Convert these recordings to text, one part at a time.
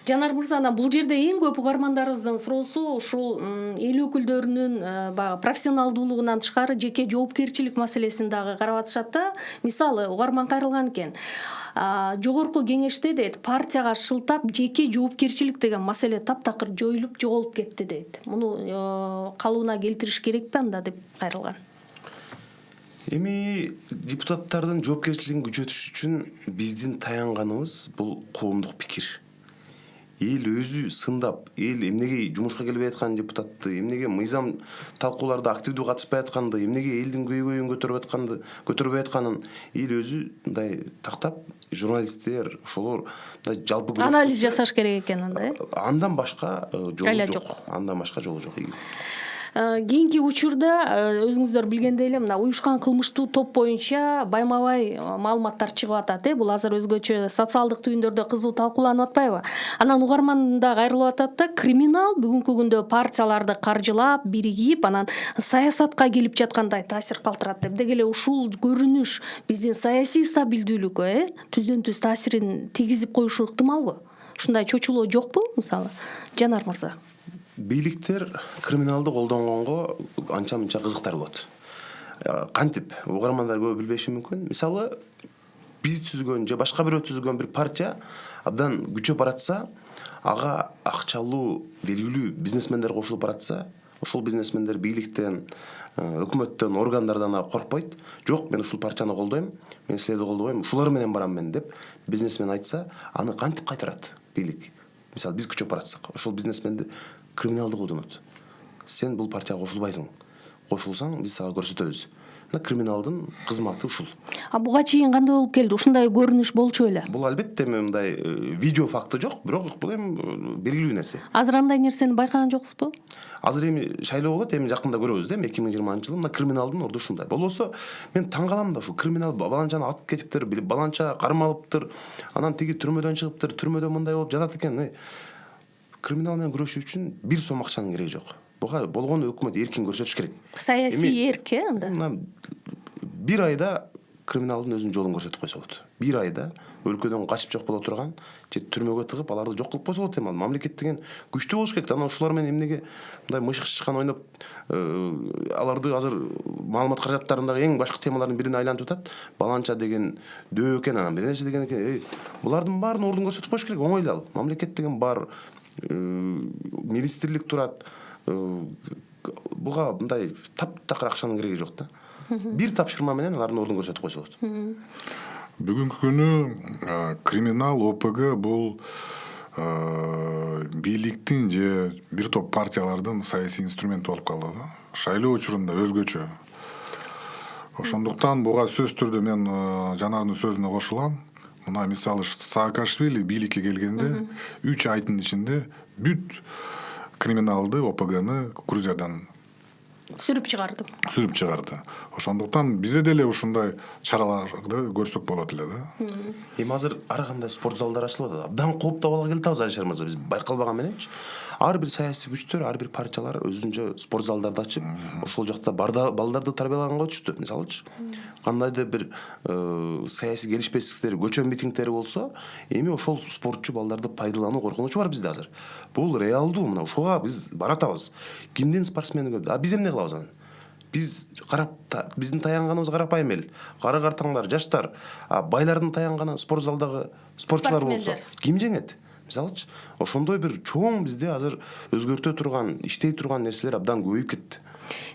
Жанар мырза, анан бул жерде эң көп угармандарыбыздын суроосу ушул эл өкүлдөрүнүн баягы профессионалдуулугунан тышкары жеке жоопкерчилик маселесин дагы карап атышат да. Мисалы, угарман кайрылган экен. Жогорку кеңеште дейт, партияга шылтап жеке жоопкерчилик деген маселе таптакыр жоюлуп жоголуп кетти дейт. Муну калыбына келтириш керекпи анда деп кайрылган. Эми депутаттардын жоопкерчилигин күчөтүш үчүн биздин таянганыбыз бул коомдук пикир. Эл өзү сындап, эл эмнеге жумушка келбей аткан депутатты, эмнеге мыйзам талкууларда активдүү катышпай атканды, эмнеге элдин көйгөйүн көтөрбөй атканын эл өзү мындай тактап, журналисттер, ошолор мындай жалпы Анализ жасаш керек экен анда, Андан башка жолу жок. Андан башка жолу жок. Кийинки учурда өзүңүздөр билгендей эле мына уюшкан кылмыштуу топ боюнча байма-бай маалыматтар чыгып атат. Бул азыр өзгөчө социалдык түйүндөрдө кызуу талкууланып атпайбы? Анан угарман да кайрылып атат да, криминал бүгүнкү күндө партияларды каржылап, биригип, анан саясатка келип жаткандай таасир калтырат деп. Деги эле ушул көрүнүш биздин саясий стабилдүүлүккө түздөн-түз таасирин тийгизип коюшу ыктымалбы? Ушундай чочулоо жокпу, мисалы? Жанар мырза. Бийликтер криминалды колдонгонго анча-мынча кызыктар болот. Кантип угармандар көп билбеши мүмкүн. Мисалы, биз түзгөн же башка бирөө түзгөн бир партия абдан күчөп баратса, ага акчалуу белгилүү бизнесмендер кошулуп баратса, ошол бизнесмендер бийликтен, өкмөттөн, органдардан коркпойт. Жок, мен ушул партияны колдойм, мен силерди колдобойм, ушулар менен барам мен деп бизнесмен айтса, аны кантип кайтарат бийлик? Мисалы, биз күчөп баратсак, ошол бизнесменди криминалды колдонот. Сен бул партияга кошулбайсың. Кошулсаң, биз сага көрсөтөбүз. Криминалдын кызматы ушул. Буга чейин кандай болуп келди? Ушундай көрүнүш болчу беле? Бул албетте мындай видео факты жок, бирок бул эми белгилүү нерсе. Азыр андай нерсени байкаган жоксузбу? Азыр эми шайлоо болот, эми жакында көрөбүз да, 2020-жылы мына криминалдын орду ушундай. Болбосо мен таң калам да, ушул криминал баланчаны атып кетиптир, баланча кармалыптыр, анан тиги түрмөдөн чыгыптыр, түрмөдө мындай болуп жатат экен. Криминал менен күрөшүү үчүн бир сом акчанын кереги жок. Буга болгону өкмөт эркин көрсөтүш керек. Саясий эрк анда. Бир айда криминалдын өзүнүн жолун көрсөтүп койсо болот. Бир айда өлкөдөн качып жок боло турган же түрмөгө тыгып аларды жок кылып койсо болот. Мамлекет деген күчтүү болуш керек. Анан ушулар менен эмнеге мындай мышык чычкан ойноп, аларды азыр маалымат каражаттарындагы эң башкы темалардын бирине айлантып атат. Баланча деген дөө экен, анан бир нерсе деген экен. Булардын баарын ордун көрсөтүп коюш керек. Оңой эле ал. Мамлекет деген бар, министрлик турат. Буга мындай таптакыр акчанын кереги жок да. Бир тапшырма менен алардын ордун көрсөтүп койсо болот. Бүгүнкү күнү криминал ОПГ бул бийликтин же бир топ партиялардын саясий инструменти болуп калды да. Шайлоо учурунда өзгөчө. Ошондуктан буга сөзсүз түрдө мен Жанардын сөзүнө кошулам. Мына мисалы Саакашвили бийликке келгенде 3 айдын ичинде бүт криминалды ОПГны Грузиядан сүрүп чыгарды. Ошондуктан бизде деле ушундай чараларды көрсөк болот эле да. Эми азыр ар кандай спорт залдар ачылып атат. Абдан кооптуу абалга келип атабыз Алишер мырза. Биз байкалбаган мененчи. Ар бир саясий күчтөр, ар бир партиялар өзүнчө спорт залдарды ачып, ошол жакта балдарды тарбиялаганга өтүштү. Мисалычы, кандайдыр бир саясий келишпестиктер, көчө митингдери болсо, эми ошол спортчу балдарды пайдалануу коркунучу бар бизде азыр. Бул реалдуу, мына ошого биз баратабыз. Кимдин спортсмени көп? Биз эмне кылабыз анан? Биз биздин таянганыбыз карапайым эл, кары картаңдар, жаштар, байлардын таянганы спорт залдагы спортчулар болсо, ким жеңет? Мисалычы, ошондой бир чоң бизде азыр өзгөртө турган, иштей турган нерселер абдан көбөйүп кетти.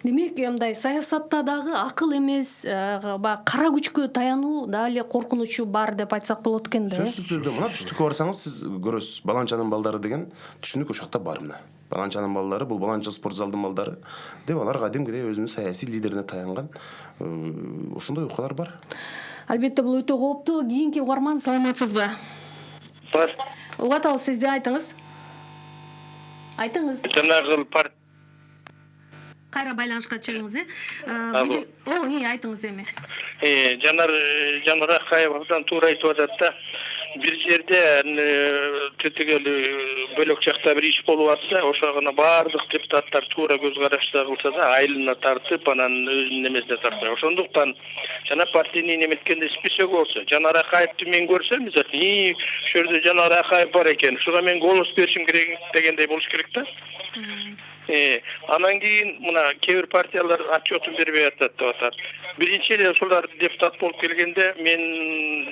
Демек, мындай саясатта дагы акыл эмес, кара күчкө таянуу да эле коркунучу бар деп айтсак болот экен да. Сөзсүз түрдө мына түштүккө барсаңыз сиз көрөсүз. Баланчанын балдары деген түшүнүк ошакта бар мына. Баланчанын балдары, бул баланча спорт залдын балдары деп алар кадимкидей өзүнүн саясий лидерине таянган ошондой окуялар бар. Албетте бул өтө кооптуу. Кийинки угарман, саламатсызбы? Угат атабыз, сизди айтыңыз. Жанагыл Кайра байланышка чыгыңыз, айтыңыз эми. Жанар Акаевадан туура айтып атат да. бир жерде тетигел бөлөк жакта бир иш болуп атса, ошогуна баардык депутаттар туура көз карашта кылса да, айылына тартып, анан өзүнүн эмесине тартпай. Ошондуктан жана партийный неметкенде список болсо, Жанар Акаевди мен көрсөм, ошол жерде Жанар Акаев бар экен, ушуга мен голос беришим керек дегендей болуш керек да. Анан кийин мына кээ бир партиялар отчетун бербей атат деп атат. Биринчи эле ушулар депутат болуп келгенде мен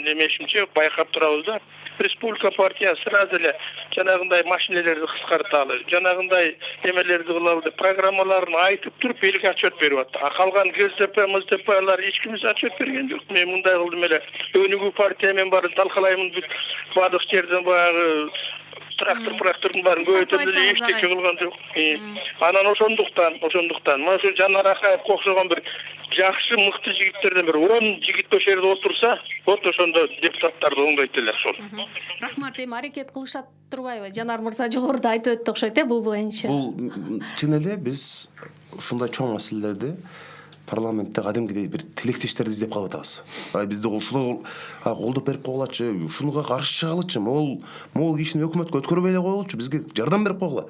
эмешимче байкап турабыз да. Республика партия сразу эле жанагындай машинелерди кыскарталы, жанагындай эмелерди кылалы деп программаларын айтып туруп элге отчет берип атты. Калган ГЗП, МЗПлар эч кимсе отчет берген жок. Мен мындай кылдым эле. Өнүгүү партия мен барын талкалаймын, баардык жерден баягы трактордун баарын көбөйтөм эле эчтеке кылган жок. Анан ошондуктан мына ошо Жанар Акаевге окшогон бир жакшы мыкты жигиттерден бир 10 жигит ошол жерде отурса, вот ошондо депутаттарды оңдойт эле ошол. Рахмат, эми аракет кылышат турбайбы? Жанар мырза жогоруда айтып өттү окшойт бул боюнча. Бул чын эле биз ушундай чоң маселелерди парламентте кадимкидей бир тилектештерди издеп калып атабыз. Бизди ушул колдоп берип койгулачы, ушунга каршы чыгалычы, могул кишини өкмөткө өткөрбөй эле коелучу, бизге жардам берип койгула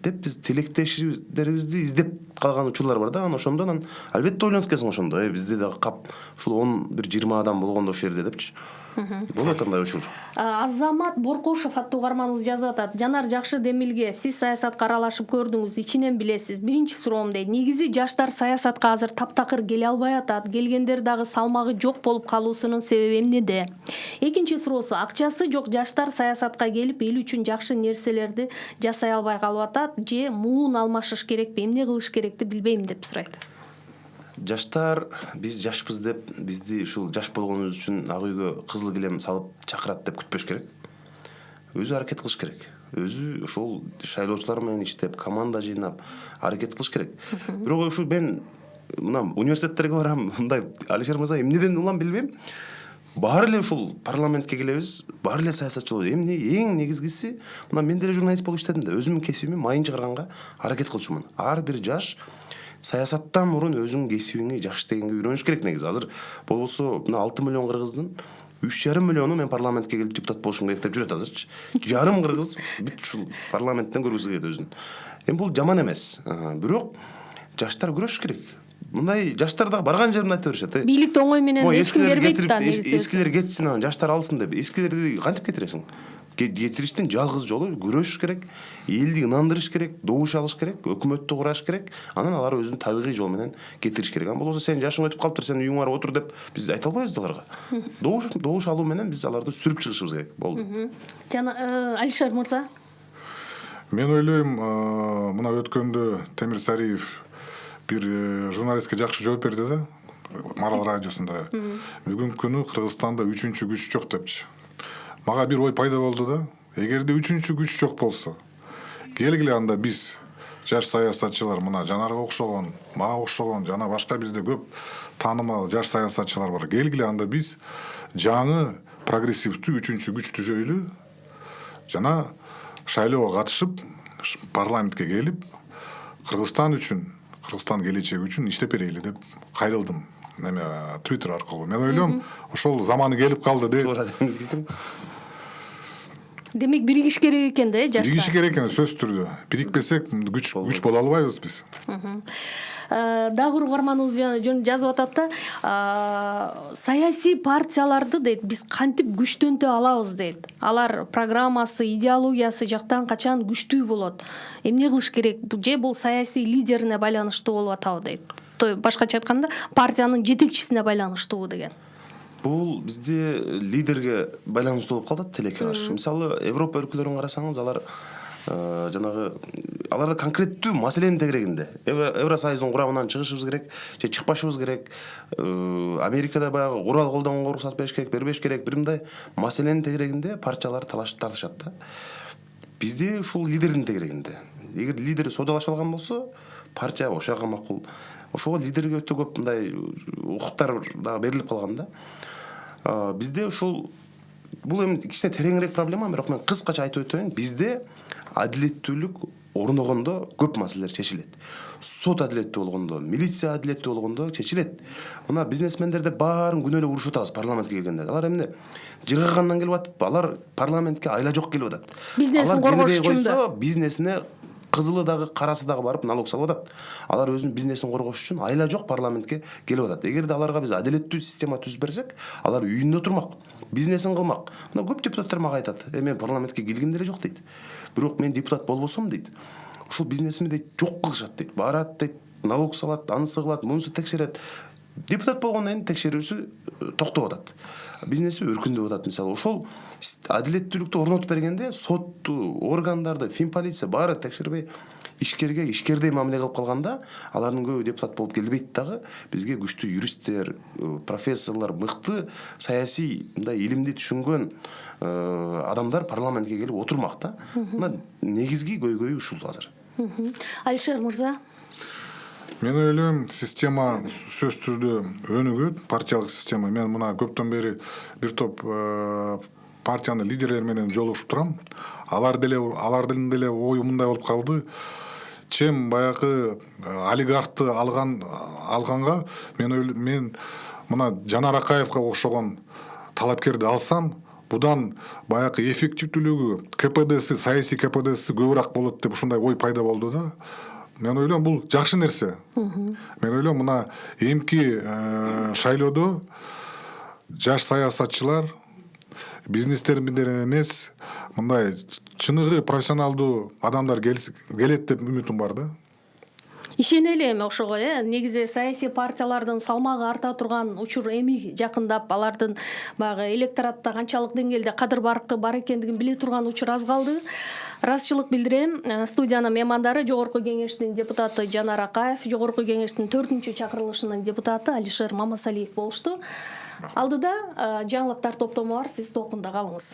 деп биз тилектештерибизди издеп калган учурлар бар да. Анан ошондон албетте ойлонуп кетсиң ошондо, бизде да кап ушул 10-20 адам болгондо ошол жерде депчи. Болот андай учур. Азамат Боркошов аттуу угарманыбыз жазып атат. Жанар жакшы демилге, сиз саясатка аралашып көрдүңүз, ичинен билесиз. Биринчи суроом дейт. Негизи жаштар саясатка азыр таптакыр келе албай атат. Келгендер дагы салмагы жок болуп калуусунун себеби эмнеде? Экинчи суроосу, акчасы жок жаштар саясатка келип эл үчүн жакшы нерселерди жасай албай калып атат, же муун алмашыш керекпи, эмне кылыш керекти билбейм деп сурайт. Жаштар, биз жашпыз деп, бизди ушул жаш болгонубуз үчүн ак үйгө кызыл килем салып чакырат деп күтпөш керек. Өзү аракет кылыш керек. Өзү ушул шайлоочулар менен иштеп, команда жыйнап аракет кылыш керек. Бирок ушу мен мына университеттерге барам, мындай Алишер мырза эмнеден улам билбейм. Баары эле ушул парламентке келебиз, баары эле саясатчы болот. Эмне эң негизгиси, мына мен деле журналист болуп иштедим да, өзүмдүн кесибиме майын чыгарганга аракет кылчумун. Ар бир жаш саясаттан мурун өзүңдүн кесибиңи жакшы иштегенге үйрөнүш керек негизи. Азыр болбосо мына 6 миллион кыргыздын 3,5 миллиону мен парламентке келип депутат болушум керек деп жүрөт азырчы. Жарым кыргыз бүт ушул парламенттен көргүзү келет өзүн. Эми бул жаман эмес. Бирок жаштар күрөшүш керек. Мындай жаштар дагы барган жеринде айта беришет. Бийликти оңой менен эч ким бербейт да негизи. Эскилер кетсин, анан жаштар алсын деп. Эскилерди кантип кетиресиң? Кетириштин жалгыз жолу күрөшүш керек, элди ынандырыш керек, добуш алыш керек, өкмөттү кураш керек, анан алар өзүнүн табигый жол менен кетириш керек. Ан болбосо сен жашың өтүп калыптыр, сен үйүңө барып отур деп биз айта албайбыз аларга. Добуш алуу менен биз аларды сүрүп чыгышыбыз керек. Болду. Жана Алишер мырза. Мен ойлойм, мына өткөндө Темир Сариев бир журналистке жакшы жооп берди да, Марал радиосунда. Бүгүнкү күнү Кыргызстанда 3-күч жок депчи. Мага бир ой пайда болду да. Эгерде 3-күч жок болсо, келгиле анда биз жаш саясатчылар, мына Жанарга окшогон, мага окшогон, жана башка бизде көп таанымал жаш саясатчылар бар. Келгиле анда биз жаңы прогрессивдүү 3-күч түзөйлү, жана шайлоого катышып, парламентке келип, Кыргызстан үчүн, Кыргызстан келечеги үчүн иштеп берели деп кайрылдым. Твиттер аркылуу. Мен ойлойм, ошол заманы келип калды деп. Демек биригиш керек экен да, жаштар. Биригиш керек экен, сөзсүз түрдө. Бирикпесек күч боло албайбыз биз. Дагы угарманыбыз жазып атат да, саясий партияларды дейт, биз кантип күчтөнтө алабыз дейт. Алар программасы, идеологиясы жактан качан күчтүү болот. Эмне кылыш керек? Же бул саясий лидерине байланыштуу болуп атабы дейт. Башкача айтканда, партиянын жетекчисине байланыштуу деген. Бул бизде лидерге байланыштуу болуп калат тилекке каршы. Мисалы, Европа өлкөлөрүн карасаңыз, алар жанагы аларда конкреттүү маселенин тегерегинде. Евросоюздун курамынан чыгышыбыз керек, же чыкпашыбыз керек. Америкада баягы курал колдонгонго уруксат бериш керек, бербеш керек, бир мындай маселенин тегерегинде партиялар тартышат да. Бизде ушул лидердин тегерегинде. Эгер лидер содалаша алган болсо, партия ошого макул. Ошого лидерге өтө көп мындай укуктар дагы берилип калган да. Бизде ушул бул эми кичине тереңирээк проблема, бирок мен кыскача айтып өтөйүн. Бизде адилеттүүлүк орногондо көп маселелер чечилет. Сот адилеттүү болгондо, милиция адилеттүү болгондо чечилет. Мына бизнесмендерде баарын күнөө эле урушуп атабыз парламентке келгенде. Алар эмне жыргагандан келип атып, алар парламентке айла жок келип атат. Бизнесин коргош үчүн да. Бизнесине кызылы дагы карасы дагы барып налог салып атат. Алар өзүнүн бизнесин коргош үчүн айла жок парламентке келип атат. Эгерде аларга биз адилеттүү система түзүп берсек, алар үйүндө турмак, бизнесин кылмак. Мына көп депутаттар мага айтат: мен парламентке келгим деле жок" дейт. Бирок мен депутат болбосом дейт, ушул бизнесими дейт жок кылышат дейт. Барат дейт, налог салат, анысы кылат, мунусу текшерет. Депутат болгондон кийин текшерүүсү токтоп атат. Бизнеси өркүндөп атат. Мисалы ошол адилеттүүлүктү орнотуп бергенде сотту, органдарды, финполиция баары текшербей ишкерге ишкердей мамиле кылып калганда, алардын көбү депутат болуп келбейт дагы. Бизге күчтүү юристтер, профессорлор, мыкты саясий мындай илимди түшүнгөн адамдар парламентке келип отурмак да. Мына негизги көйгөйү ушул азыр. Алишер мырза. Мен ойлойм, система сөз түрдө өнүгөт, партиялык система. Мен мына көптөн бери бир топ партиянын лидерлери менен жолугушуп турам. Алардын деле ою мындай болуп калды. Чем баягы олигархты алганга мен мына Жанар Акаевга окшогон талапкерди алсам, будан баягы эффективдүүлүгү, КПДси, саясий КПДси көбүрөөк болот деп ушундай ой пайда болду да. Мен ойлойм, бул жакшы нерсе. Мен ойлойм, мына эмки шайлоодо жаш саясатчылар, бизнестерден эмес, мындай чыныгы профессионалдуу адамдар келет деп үмүтүм бар да. Ишенели эми ошого, негизи саясий партиялардын салмагы арта турган учур эми жакындап, алардын баягы электоратта канчалык деңгээлде кадыр баркы бар экендигин биле турган учур аз калды. Ыраазычылык билдирем. Студиянын меймандары Жогорку кеңештин депутаты Жанар Акаев, Жогорку кеңештин 4-чакырылышынын депутаты Алишер Мамасалиев болушту. Алдыда жаңылыктар топтому бар, сиз толкунда калыңыз.